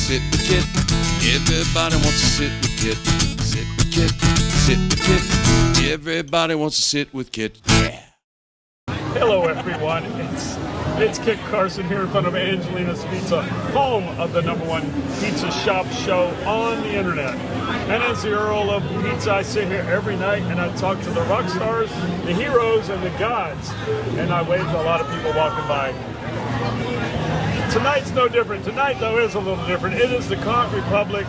sit with Kit. Everybody wants to sit with Kit. Sit with Kit. Sit with Kit. Everybody wants to sit with Kit. Yeah. Hello, everyone. It's Kit Carson here in front of Angelina's Pizza, home of the #1 pizza shop show on the internet. And as the Earl of Pizza, I sit here every night and I talk to the rock stars, the heroes, and the gods. And I wave to a lot of people walking by. Tonight's no different. Tonight, though, is a little different. It is the Con Republic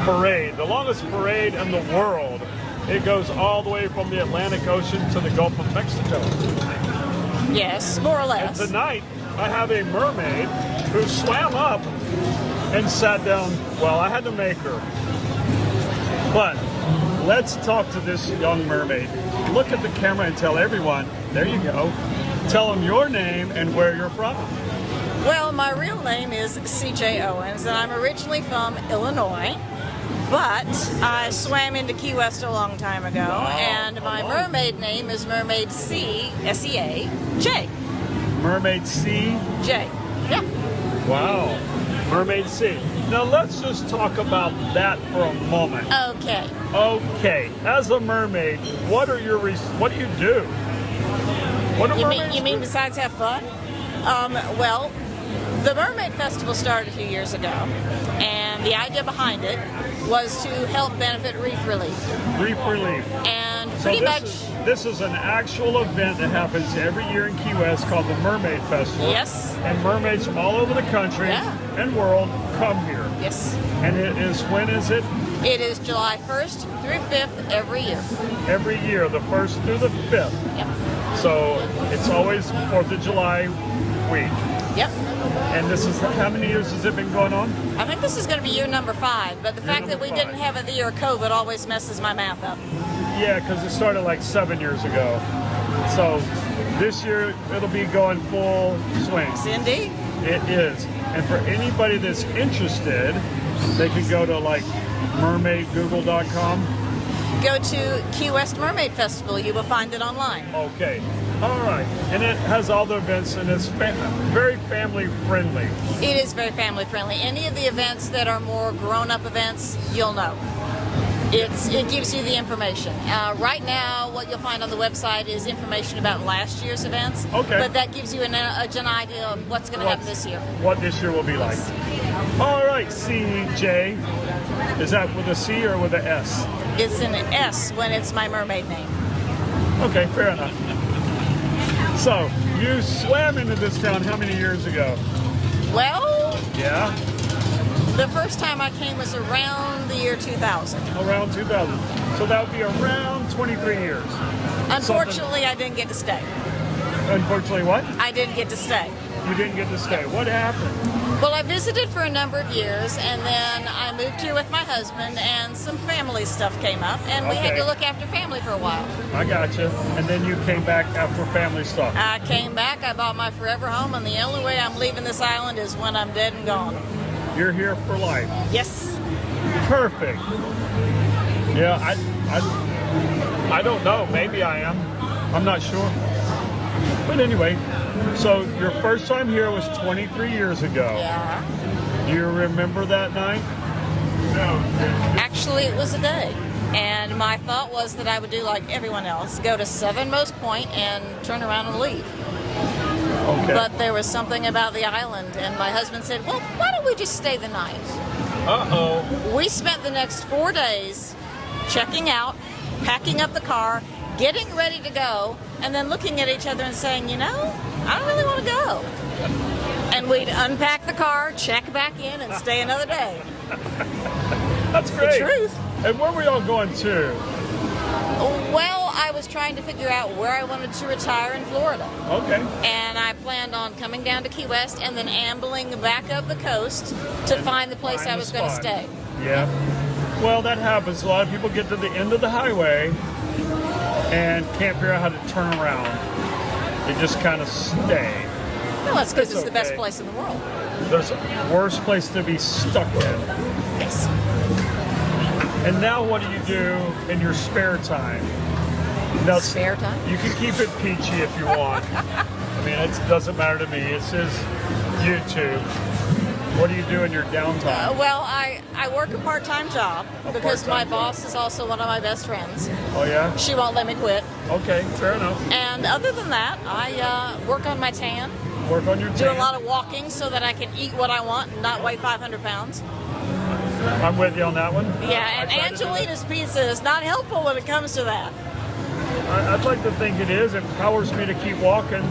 Parade, the longest parade in the world. It goes all the way from the Atlantic Ocean to the Gulf of Mexico. Yes, more or less. And tonight, I have a mermaid who swam up and sat down. Well, I had to make her. But let's talk to this young mermaid. Look at the camera and tell everyone, there you go, tell them your name and where you're from. Well, my real name is C.J. Owens, and I'm originally from Illinois. But I swam into Key West a long time ago, and my mermaid name is Mermaid C, S-E-A-J. Mermaid C? J. Yeah. Wow. Mermaid C. Now let's just talk about that for a moment. Okay. Okay. As a mermaid, what do you do? What do mermaids You mean do? besides have fun? Well, the Mermaid Festival started a few years ago, and the idea behind it was to help benefit reef relief. Reef relief. And So pretty much, this is an actual event that happens every year in Key West called the Mermaid Festival. yes, And mermaids from all over the country Yeah. and world come here. yes. And it is, when is it? It is July 1st through 5th every year. Every year, the 1st through the 5th. Yep. So it's always 4th of July week. Yep. And this is, how many years has it been going on? I think this is going to be year number 5, but the fact that we number didn't 5. have it the year of COVID always messes my math up. Yeah, because it started like 7 years ago. So this year it'll be going full swing. Cindy? It is. And for anybody that's interested, they can go to like mermaiddoogle.com. Go to Key West Mermaid Festival. You will find it online. Okay. All right. And it has all the events, and it's very family friendly. It is very family friendly. Any of the events that are more grown-up events, you'll know. It gives you the information. Right now, what you'll find on the website is information about last year's events. Okay. But that gives you an idea of what's going to happen this year. What this year will be like. All right, CJ. Is that with a C or with a S? It's an S when it's my mermaid name. Okay, fair enough. So, you swam into this town how many years ago? Well, Yeah, the first time I came was around the year 2000. around 2000. So that would be around 23 years. Unfortunately, I didn't get to stay. Unfortunately, what? I didn't get to stay. You didn't get to stay. What happened? Well, I visited for a number of years, and then I moved here with my husband, and some family stuff came up, and we had Okay. to look after family for a while. I gotcha. And then you came back after family stuff. I came back, I bought my forever home, and the only way I'm leaving this island is when I'm dead and gone. You're here for life. Yes. Perfect. Yeah, I don't know. Maybe I am. I'm not sure. But anyway, so your first time here was 23 years ago. Yeah. Do you remember that night? Actually, it was a day. And my thought was that I would do like everyone else, go to Southernmost Point and turn around and leave. Okay. But there was something about the island, and my husband said, well, why don't we just stay the night? Uh-oh. We spent the next 4 days checking out, packing up the car, getting ready to go, and then looking at each other and saying, you know, I don't really want to go. And we'd unpack the car, check back in, and stay another day. That's great. The truth. And where were y'all going to? Well, I was trying to figure out where I wanted to retire in Florida. Okay. And I planned on coming down to Key West and then ambling back up the coast to find the place I was going to stay. Yeah. Well, that happens. A lot of people get to the end of the highway and can't figure out how to turn around. They just kind of stay. Well, that's because It's it's the best okay. place in the world. There's a worse place to be stuck in. Yes. And now what do you do in your spare time? Now, Spare time? You can keep it peachy if you want. I mean, it doesn't matter to me. It says YouTube. What do you do in your downtime? Well, I work a part-time job because my part-time boss is also one of my best friends. Oh, yeah? She won't let me quit. Okay, fair enough. And other than that, I work on my tan, Work on your do tan. a lot of walking so that I can eat what I want and not weigh 500 pounds. I'm with you on that one. Yeah, and I try to do that. Angelina's Pizza is not helpful when it comes to that. I'd like to think it is. It empowers me to keep walking.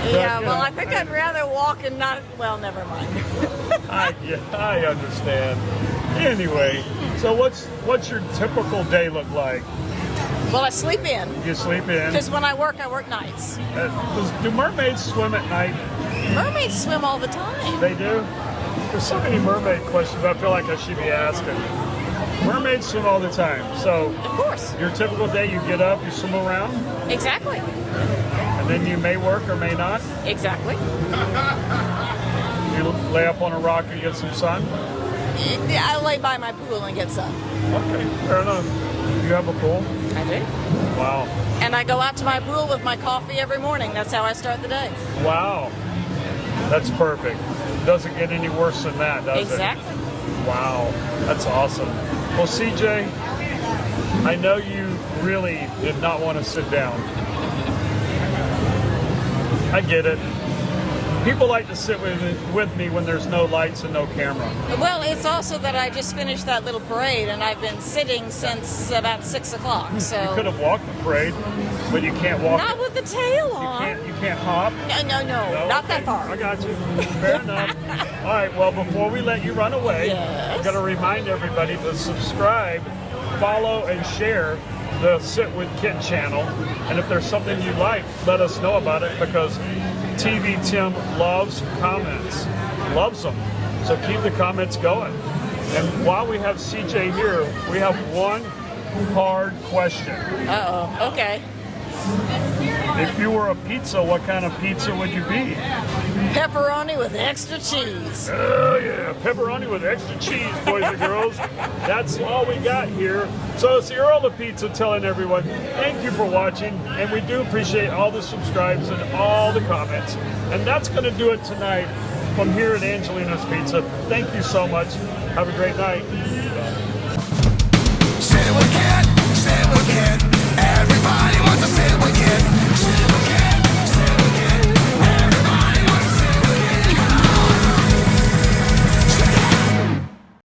Yeah, you well, know, I think I'd rather walk and not, well, never mind. I understand. Anyway, so what's your typical day look like? Well, I sleep in You sleep in. because when I work nights. Do mermaids swim at night? Mermaids swim all the time. They do? There's so many mermaid questions I feel like I should be asking. Mermaids swim all the time. So Of course. your typical day, you get up, you swim around, Exactly. and then you may work or may not. Exactly. You lay up on a rock and get some sun. I lay by my pool and get sun. Okay, fair enough. You have a pool? I do. Wow. And I go out to my pool with my coffee every morning. That's how I start the day. Wow. That's perfect. Doesn't get any worse than that, does Exactly. it? Wow. That's awesome. Well, CJ, I know you really did not want to sit down. I get it. People like to sit with me when there's no lights and no camera. Well, it's also that I just finished that little parade and I've been sitting since about 6 o'clock. You could So have walked the parade, but you can't walk. not with the tail on. You can't hop. No, not that Okay, far. I got you. Fair enough. All right, well, before we let you run away, Yes. I'm going to remind everybody to subscribe, follow, and share the Sit With Kit channel. And if there's something you like, let us know about it because TV Tim loves comments, loves them. So keep the comments going. And while we have CJ here, we have one hard question. Uh-oh. Okay. If you were a pizza, what kind of pizza would you be? Pepperoni with extra cheese. Oh yeah, pepperoni with extra cheese, boys and girls. That's all we got here. So it's the Earl of Pizza telling everyone, thank you for watching, and we do appreciate all the subscribes and all the comments. And that's going to do it tonight from here at Angelina's Pizza. Thank you so much. Have a great night.